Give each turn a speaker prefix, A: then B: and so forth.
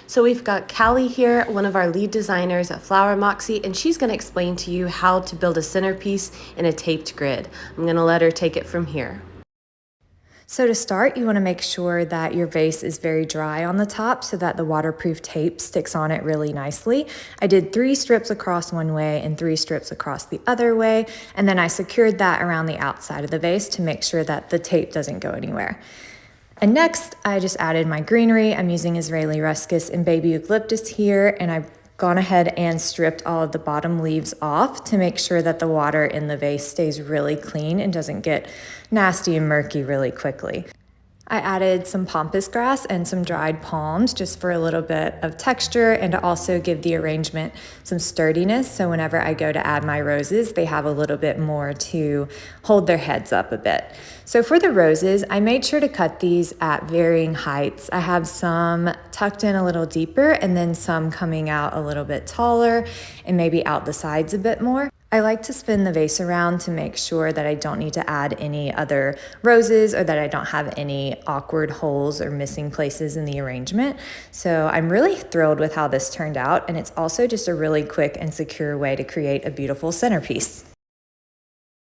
A: So we've got Callie here, one of our lead designers at Flower Moxie, and she's going to explain to you how to build a centerpiece in a taped grid. I'm going to let her take it from here.
B: So to start, you want to make sure that your vase is very dry on the top so that the waterproof tape sticks on it really nicely. I did 3 strips across one way and 3 strips across the other way, and then I secured that around the outside of the vase to make sure that the tape doesn't go anywhere. And next, I just added my greenery. I'm using Israeli ruscus and baby eucalyptus here, and I've gone ahead and stripped all of the bottom leaves off to make sure that the water in the vase stays really clean and doesn't get nasty and murky really quickly. I added some pampas grass and some dried palms just for a little bit of texture and to also give the arrangement some sturdiness. So whenever I go to add my roses, they have a little bit more to hold their heads up a bit. So for the roses, I made sure to cut these at varying heights. I have some tucked in a little deeper and then some coming out a little bit taller and maybe out the sides a bit more. I like to spin the vase around to make sure that I don't need to add any other roses or that I don't have any awkward holes or missing places in the arrangement. So I'm really thrilled with how this turned out, and it's also just a really quick and secure way to create a beautiful centerpiece.